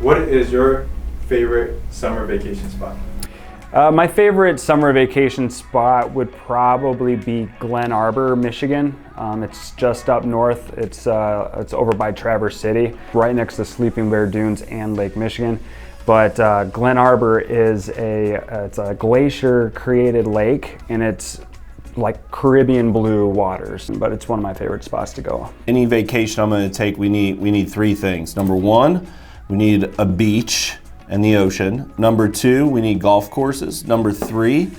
What is your favorite summer vacation spot? My favorite summer vacation spot would probably be Glen Arbor, Michigan. It's just up north. It's over by Traverse City, right next to Sleeping Bear Dunes and Lake Michigan. But Glen Arbor is it's a glacier-created lake, and it's like Caribbean blue waters. But it's one of my favorite spots to go. Any vacation I'm going to take, we need three things. Number one, we need a beach and the ocean. Number two, we need golf courses. Number three,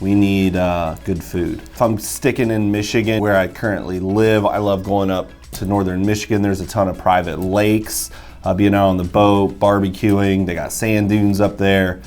we need good food. If I'm sticking in Michigan, where I currently live, I love going up to northern Michigan. There's a ton of private lakes, being out on the boat, barbecuing. They got sand dunes up there,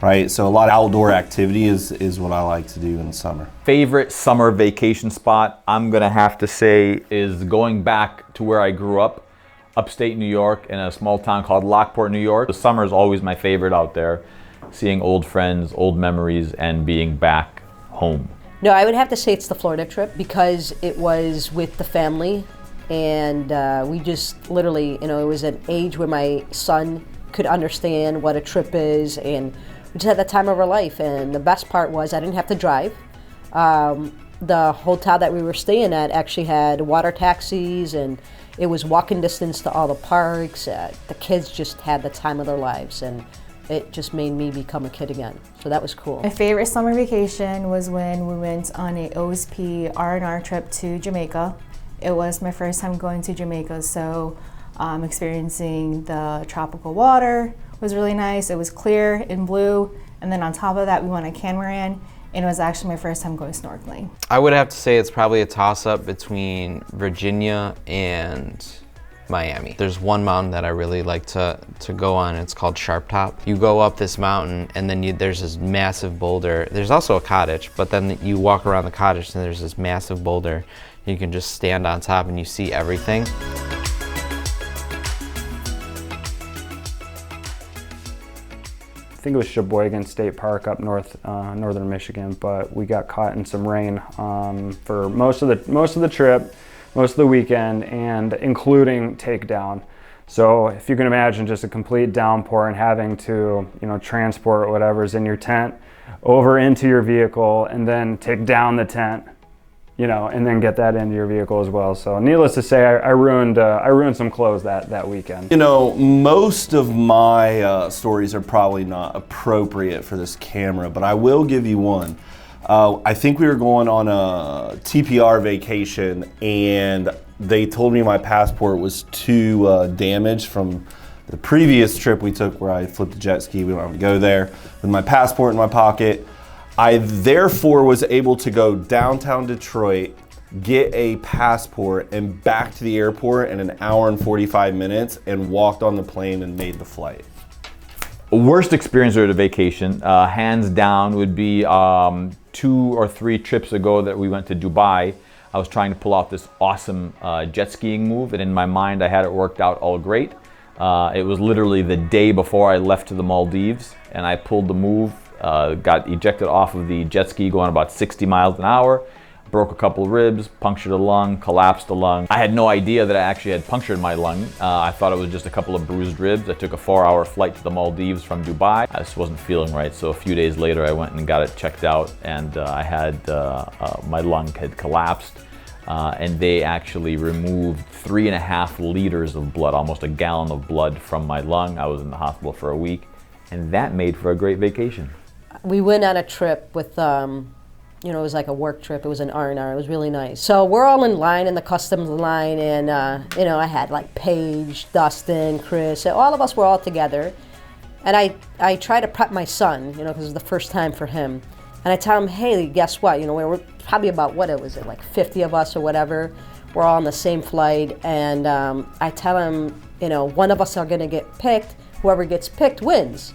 right? So a lot of outdoor activity is what I like to do in the summer. Favorite summer vacation spot, I'm gonna have to say, is going back to where I grew up. Upstate New York in a small town called Lockport, New York. The summer is always my favorite out there, seeing old friends, old memories, and being back home. No, I would have to say it's the Florida trip because it was with the family, and we just literally, it was an age where my son could understand what a trip is, and we just had the time of our life. And the best part was I didn't have to drive. The hotel that we were staying at actually had water taxis, and it was walking distance to all the parks. The kids just had the time of their lives, and it just made me become a kid again. So that was cool. My favorite summer vacation was when we went on a OSP R&R trip to Jamaica. It was my first time going to Jamaica, so experiencing the tropical water was really nice. It was clear and blue, and then on top of that, we went on a catamaran. And it was actually my first time going snorkeling. I would have to say it's probably a toss-up between Virginia and Miami. There's one mountain that I really like to go on. It's called Sharp Top. You go up this mountain, and then there's this massive boulder. There's also a cottage, but then you walk around the cottage, and there's this massive boulder. You can just stand on top, and you see everything. I think it was Sheboygan State Park up north, northern Michigan, but we got caught in some rain for most of the trip, most of the weekend, and including takedown. So if you can imagine just a complete downpour and having to, transport whatever's in your tent over into your vehicle and then take down the tent, and then get that into your vehicle as well. So needless to say, I ruined some clothes that weekend. Most of my stories are probably not appropriate for this camera, but I will give you one. I think we were going on a TPR vacation, and they told me my passport was too damaged from the previous trip we took where I flipped a jet ski. We don't have to go there. With my passport in my pocket, I therefore was able to go downtown Detroit, get a passport, and back to the airport in an hour and 45 minutes, and walked on the plane and made the flight. Worst experience at a vacation, hands down, would be 2 or 3 trips ago that we went to Dubai. I was trying to pull off this awesome jet skiing move, and in my mind I had it worked out all great. It was literally the day before I left to the Maldives, and I pulled the move. Got ejected off of the jet ski going about 60 miles an hour, broke a couple ribs, punctured a lung, collapsed a lung. I had no idea that I actually had punctured my lung. I thought it was just a couple of bruised ribs. I took a 4-hour flight to the Maldives from Dubai. I just wasn't feeling right, so a few days later I went and got it checked out, and I had, my lung had collapsed, and they actually removed 3.5 liters of blood, almost a gallon of blood from my lung. I was in the hospital for a week, and that made for a great vacation. We went on a trip with, it was like a work trip. It was an R&R. It was really nice. So we're all in line in the customs line, and I had like Paige, Dustin, Chris. All of us were all together, and I try to prep my son, because it was the first time for him, and I tell him, hey, guess what? We were probably about like 50 of us or whatever. We're all on the same flight, and I tell him, one of us are going to get picked. Whoever gets picked wins.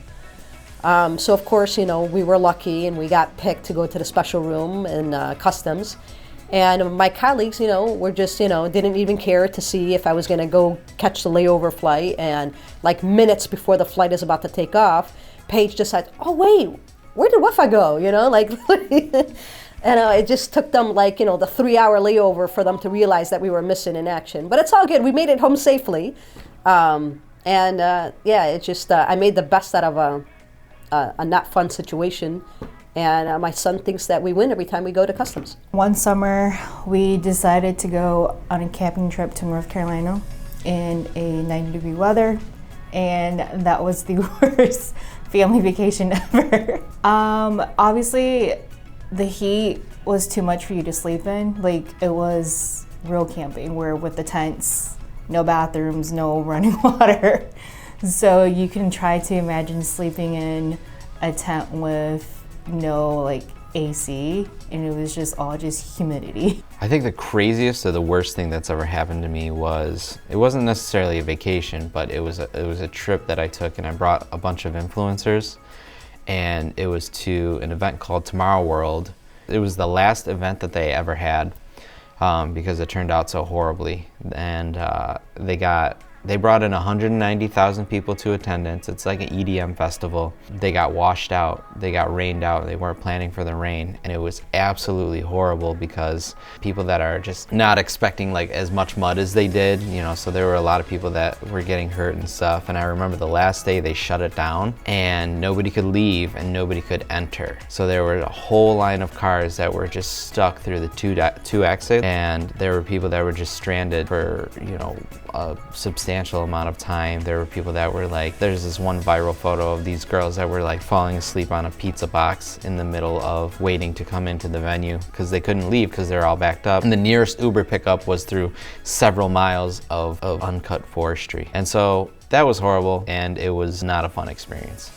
So of course, we were lucky and we got picked to go to the special room in customs. And my colleagues, were just, didn't even care to see if I was going to go catch the layover flight. And like minutes before the flight is about to take off, Paige decides, oh wait, where did Wi-Fi go? And it just took them the 3-hour layover for them to realize that we were missing in action. But it's all good. We made it home safely. And yeah, it just, I made the best out of a not fun situation. And my son thinks that we win every time we go to customs. One summer, we decided to go on a camping trip to North Carolina in a 90-degree weather, and that was the worst family vacation ever. Obviously, the heat was too much for you to sleep in. Like, it was real camping, where with the tents, no bathrooms, no running water. So you can try to imagine sleeping in a tent with no like AC, and it was just all humidity. I think the craziest or the worst thing that's ever happened to me was, it wasn't necessarily a vacation, but it was a trip that I took, and I brought a bunch of influencers, and it was to an event called Tomorrow World. It was the last event that they ever had because it turned out so horribly, and they brought in 190,000 people to attendance. It's like an EDM festival. They got washed out, they got rained out, they weren't planning for the rain, and it was absolutely horrible because people that are just not expecting like as much mud as they did, you know, so there were a lot of people that were getting hurt and stuff. And I remember the last day they shut it down and nobody could leave and nobody could enter. So there were a whole line of cars that were just stuck through the two exits, and there were people that were just stranded for, you know, a substantial amount of time. There were people that were like, there's this one viral photo of these girls that were like falling asleep on a pizza box in the middle of waiting to come into the venue because they couldn't leave because they're all backed up. And the nearest Uber pickup was through several miles of uncut forestry. And so that was horrible, and it was not a fun experience.